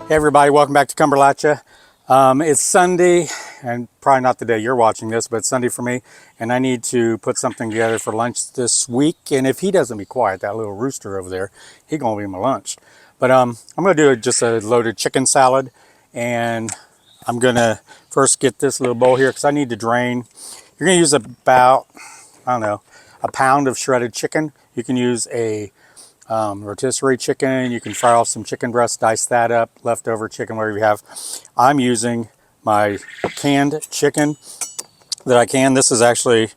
Hey everybody, welcome back to Cumberlachia. It's Sunday, and probably not the day you're watching this, but it's Sunday for me, and I need to put something together for lunch this week. And if he doesn't be quiet, that little rooster over there, he gonna be my lunch. But I'm gonna do just a loaded chicken salad, and I'm gonna first get this little bowl here because I need to drain. You're gonna use about, I don't know, a pound of shredded chicken. You can use a rotisserie chicken. You can fry off some chicken breast, dice that up, leftover chicken, whatever you have. I'm using my canned chicken that I can. This is actually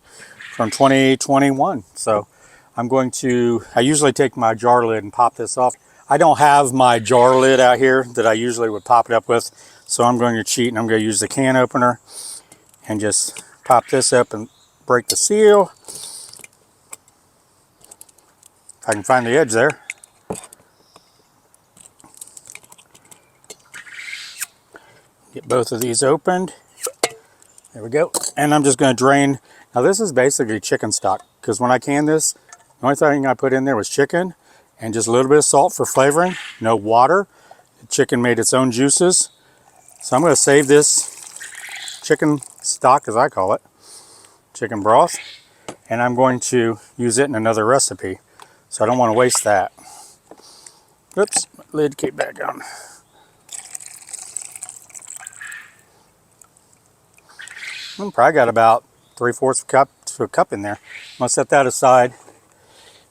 from 2021. So I'm going to, I usually take my jar lid and pop this off. I don't have my jar lid out here that I usually would pop it up with. So I'm going to cheat and I'm going to use the can opener and just pop this up and break the seal. If I can find the edge there. Get both of these opened. There we go. And I'm just going to drain. Now this is basically chicken stock, because when I canned this, the only thing I put in there was chicken and just a little bit of salt for flavoring. No water. The chicken made its own juices. So I'm going to save this chicken stock, as I call it, chicken broth, and I'm going to use it in another recipe. So I don't want to waste that. Oops, lid came back on. I probably got about 3/4 cup to a cup in there. I'm going to set that aside.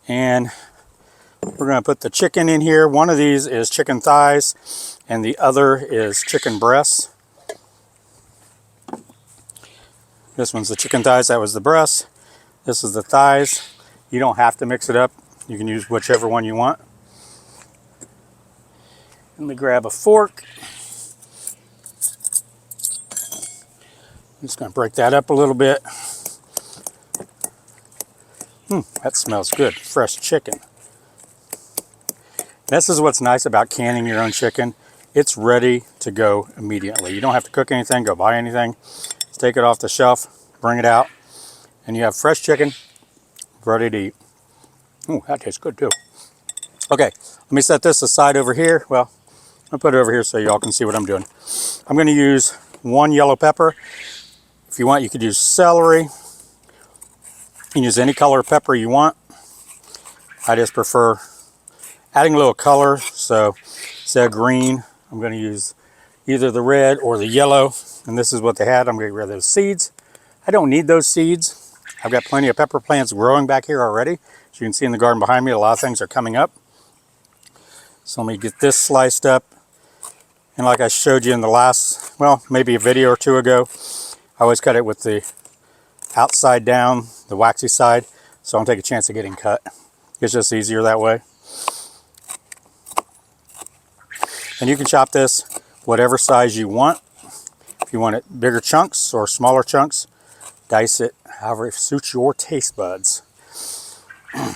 And we're going to put the chicken in here. One of these is chicken thighs and the other is chicken breasts. This one's the chicken thighs, that was the breast. This is the thighs. You don't have to mix it up. You can use whichever one you want. Let me grab a fork. I'm just going to break that up a little bit. That smells good. Fresh chicken. This is what's nice about canning your own chicken. It's ready to go immediately. You don't have to cook anything, go buy anything. Just take it off the shelf, bring it out, and you have fresh chicken ready to eat. Ooh, that tastes good too. Okay, let me set this aside over here. Well, I'll put it over here so y'all can see what I'm doing. I'm going to use 1 yellow pepper. If you want, you could use celery. You can use any color pepper you want. I just prefer adding a little color. So instead of green, I'm going to use either the red or the yellow. And this is what they had. I'm going to get rid of those seeds. I don't need those seeds. I've got plenty of pepper plants growing back here already. As you can see in the garden behind me, a lot of things are coming up. So let me get this sliced up. And like I showed you in the last, well, maybe a video or two ago, I always cut it with the outside down, the waxy side, so I don't take a chance of getting cut. It's just easier that way. And you can chop this whatever size you want. If you want it bigger chunks or smaller chunks, dice it however it suits your taste buds. Get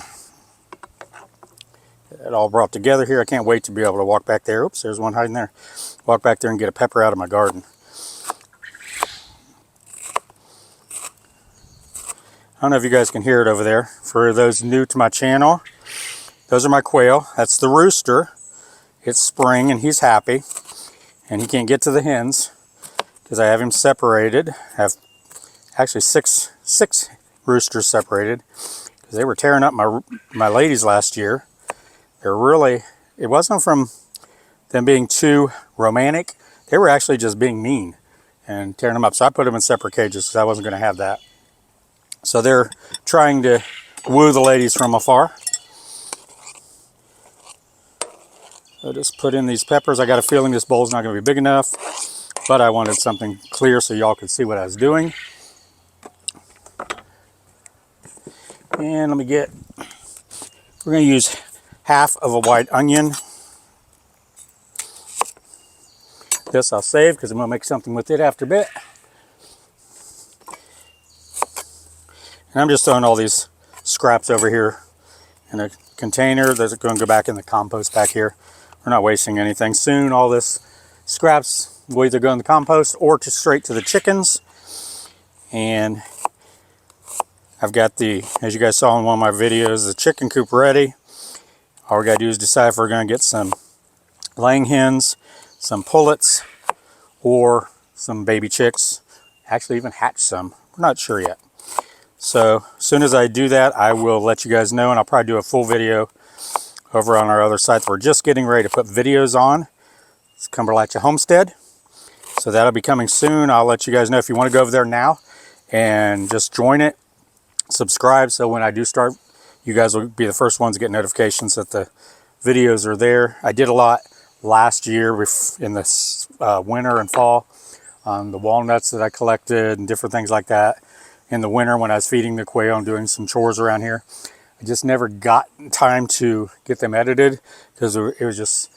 it all brought together here. I can't wait to be able to walk back there. Oops, there's one hiding there. Walk back there and get a pepper out of my garden. I don't know if you guys can hear it over there. For those new to my channel, those are my quail. That's the rooster. It's spring and he's happy. And he can't get to the hens because I have him separated. I have actually six roosters separated because they were tearing up my ladies last year. They're really, it wasn't from them being too romantic. They were actually just being mean and tearing them up. So I put them in separate cages because I wasn't going to have that. So they're trying to woo the ladies from afar. So just put in these peppers. I got a feeling this bowl's not going to be big enough, but I wanted something clear so y'all could see what I was doing. And let me get, we're going to use half of a white onion. This I'll save because I'm going to make something with it after a bit. And I'm just throwing all these scraps over here in a container that's going to go back in the compost back here. We're not wasting anything. Soon all this scraps will either go in the compost or straight to the chickens. And I've got the, as you guys saw in one of my videos, the chicken coop ready. All we got to do is decide if we're going to get some laying hens. some pullets or some baby chicks. Actually even hatch some. We're not sure yet. So as soon as I do that, I will let you guys know, and I'll probably do a full video over on our other sites. We're just getting ready to put videos on. It's Cumberlachia Homestead. So that'll be coming soon. I'll let you guys know if you want to go over there now and just join it. Subscribe, so when I do start, you guys will be the first ones to get notifications that the videos are there. I did a lot last year in the winter and fall on the walnuts that I collected and different things like that. In the winter when I was feeding the quail and doing some chores around here, I just never got time to get them edited because it was just,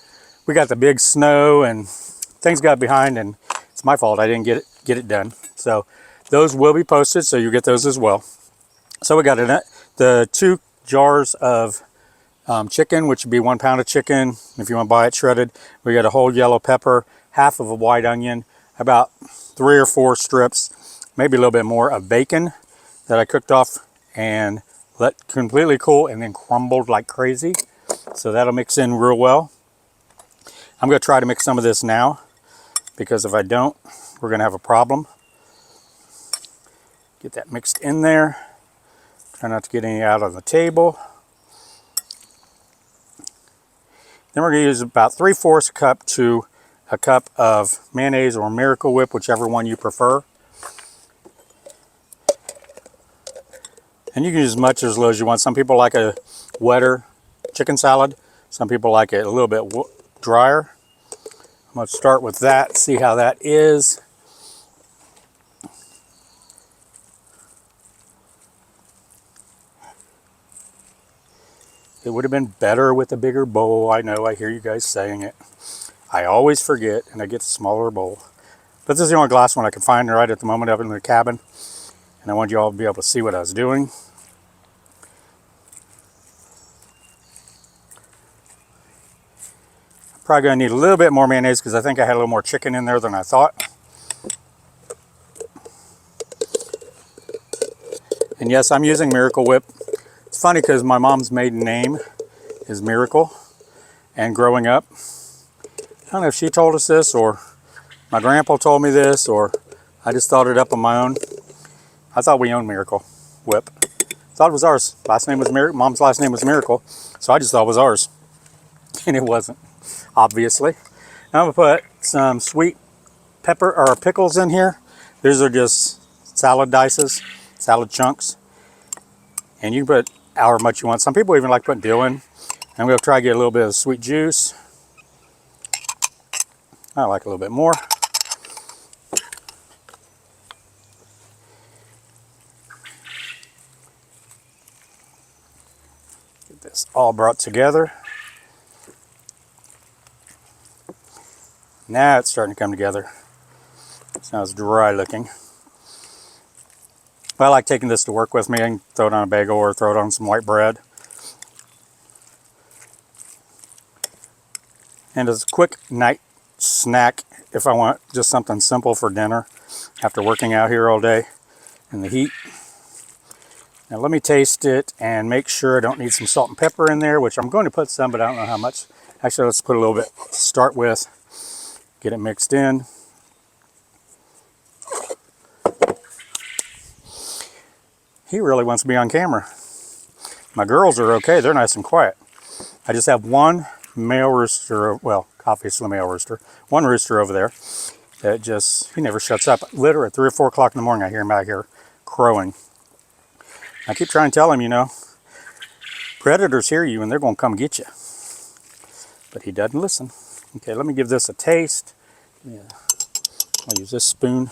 we got the big snow and things got behind, and it's my fault I didn't get it done. So those will be posted, so you get those as well. So we got the 2 jars of chicken, which would be 1 pound of chicken if you want to buy it shredded. We got a whole yellow pepper, half of a white onion, about 3 or 4 strips, maybe a little bit more, of bacon that I cooked off and let completely cool and then crumbled like crazy. So that'll mix in real well. I'm going to try to mix some of this now, because if I don't, we're going to have a problem. Get that mixed in there. Try not to get any out on the table. Then we're going to use about 3/4 cup to a cup of mayonnaise or Miracle Whip, whichever one you prefer. And you can use as much or as little as you want. Some people like a wetter chicken salad. Some people like it a little bit drier. I'm going to start with that, see how that is. It would have been better with a bigger bowl. I know, I hear you guys saying it. I always forget and I get a smaller bowl. But this is the only glass one I can find right at the moment up in the cabin. And I want you all to be able to see what I was doing. I'm probably going to need a little bit more mayonnaise because I think I had a little more chicken in there than I thought. And yes, I'm using Miracle Whip. It's funny because my mom's maiden name is Miracle. And growing up, I don't know if she told us this or my grandpa told me this or I just thought it up on my own. I thought we owned Miracle Whip. Thought it was ours. Last name was Miracle. Mom's last name was Miracle. So I just thought it was ours. And it wasn't, obviously. Now I'm going to put some sweet pepper or pickles in here. These are just salad dices, salad chunks. And you can put however much you want. Some people even like putting dill in. I'm going to try to get a little bit of sweet juice. I like a little bit more. Get this all brought together. Now it's starting to come together. Sounds dry looking. But I like taking this to work with me. I can throw it on a bagel or throw it on some white bread. And as a quick night snack, if I want just something simple for dinner after working out here all day in the heat. Now let me taste it and make sure I don't need some salt and pepper in there, which I'm going to put some, but I don't know how much. Actually, let's put a little bit to start with. Get it mixed in. He really wants to be on camera. My girls are okay. They're nice and quiet. I just have one male rooster, well, obviously male rooster, one rooster over there that just, he never shuts up. Literally at 3 or 4 o'clock in the morning, I hear him out here crowing. I keep trying to tell him, you know, predators hear you and they're going to come get you. But he doesn't listen. Okay, let me give this a taste. Yeah, I'll use this spoon.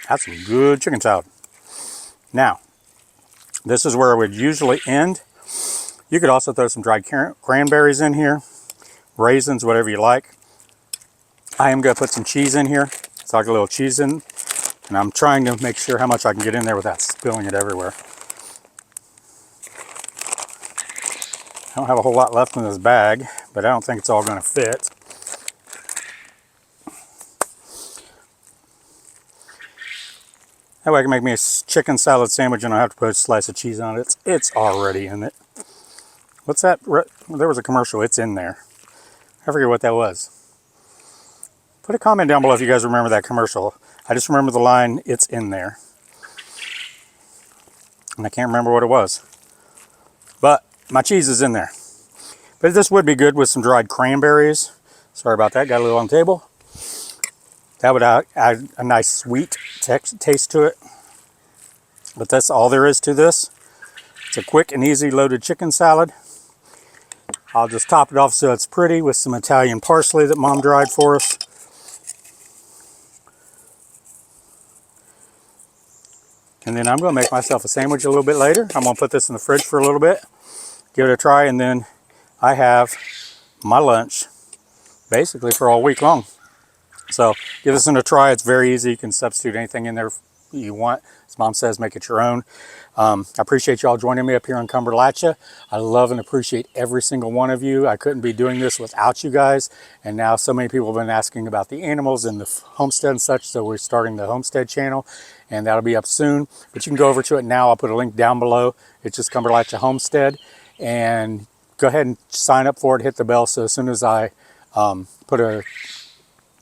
That's some good chicken salad. Now, this is where I would usually end. You could also throw some dried cranberries in here, raisins, whatever you like. I am going to put some cheese in here, so I get a little cheese in, and I'm trying to make sure how much I can get in there without spilling it everywhere. I don't have a whole lot left in this bag, but I don't think it's all going to fit. That way I can make me a chicken salad sandwich and I don't have to put a slice of cheese on it. It's already in it. What's that? There was a commercial. It's in there. I forget what that was. Put a comment down below if you guys remember that commercial. I just remember the line, it's in there. And I can't remember what it was. But my cheese is in there. But this would be good with some dried cranberries. Sorry about that, got a little on the table. That would add a nice sweet taste to it. But that's all there is to this. It's a quick and easy loaded chicken salad. I'll just top it off so it's pretty with some Italian parsley that Mom dried for us. And then I'm going to make myself a sandwich a little bit later. I'm going to put this in the fridge for a little bit, give it a try, and then I have my lunch basically for all week long. So give this a try. It's very easy. You can substitute anything in there you want. As Mom says, make it your own. I appreciate y'all joining me up here on Cumberlachia. I love and appreciate every single one of you. I couldn't be doing this without you guys. And now so many people have been asking about the animals and the homestead and such. So we're starting the homestead channel and that'll be up soon. But you can go over to it now. I'll put a link down below. It's just Cumberlachia Homestead. And go ahead and sign up for it. Hit the bell. So as soon as I put a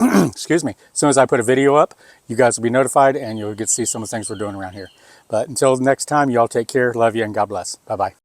excuse me, as soon as I put a video up, you guys will be notified and you'll get to see some of the things we're doing around here. But until next time, y'all take care, love you, and God bless. Bye-bye.